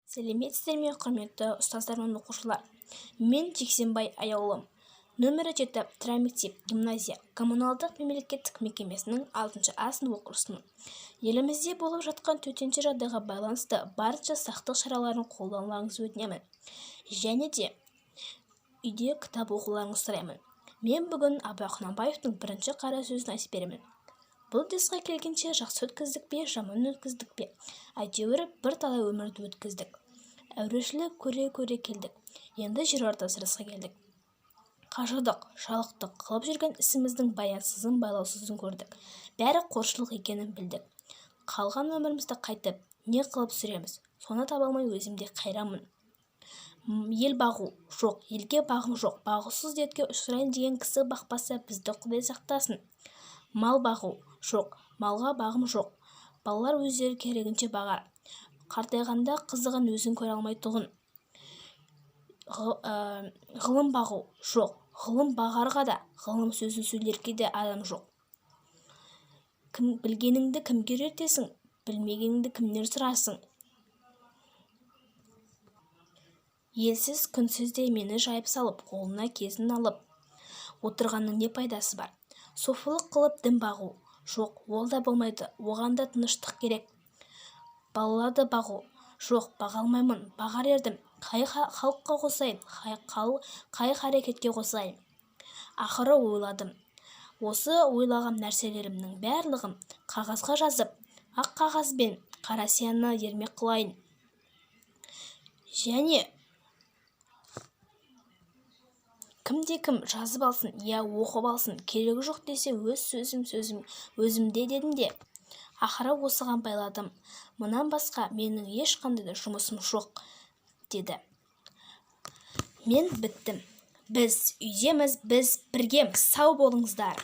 Сәлеметсіздер ме, құрметті ұстаздар мен оқушылар. Мен Жексенбай Аяулым. Нөмірі 7 Трамектеп гимназия коммуналдық мемлекеттік мекемесінің 6 А сынып оқушысымын. Елімізде болып жатқан төтенше жағдайға байланысты барынша сақтық шараларын қолдануларыңызды өтінемін. Және де үйде кітап оқуларыңызды сұраймын. Мен бүгін Абай Құнанбаевтың бірінші қара сөзін айтып беремін. Бұл десқа келгенше жақсы өткіздік пе, жаман өткіздік пе? Әйтеуір бірталай өмірді өткіздік. Әурешілік көре-көре келдік. Енді жерорта сырысқа келдік. Қажыдық, жалықтық, қылып жүрген ісіміздің баянсызын, байлаусызын көрдік. Бәрі қоршылық екенін білдік. Қалған өмірімізді қайтып, не қылып сүреміз? Соны таба алмай өзімде қайрамын. Ел бағу жоқ, елге бағым жоқ. Бағусыз дертке ұшырайын деген кісі бақпаса, бізді Құдай сақтасын. Мал бағу жоқ, малға бағым жоқ. Балалар өздері керегінше бағар. Қартайғанда қызығын өзін көре алмай тұғын. Ғылым бағу жоқ, ғылым бағарға да, ғылым сөзін сөйлерге де адам жоқ. Білгеніңді кімге үйретесің, білмегеніңді кімнен сұрасың? Елсіз, күнсіз де мені жайып салып, қолына кезін алып отырғанның не пайдасы бар? Софылық қылып дін бағу жоқ, ол да болмайды, оған да тыныштық керек. Балаларды бағу жоқ, баға алмаймын, бағар ердім. Қай халыққа қосайын, қай харекетке қосайын? Ақыры ойладым. Осы ойлаған нәрселерімнің барлығын қағазға жазып, ақ қағазбен қара сияны ермек қылайын. Және кімде-кім жазып алсын, я оқып алсын, керегі жоқ десе өз сөзім өзімде дедім де. Ақыры осыған байладым. Мұнан басқа менің ешқандай да жұмысым жоқ, деді. Мен біттім. Біз үйдеміз, біз біргеміз. Сау болыңыздар.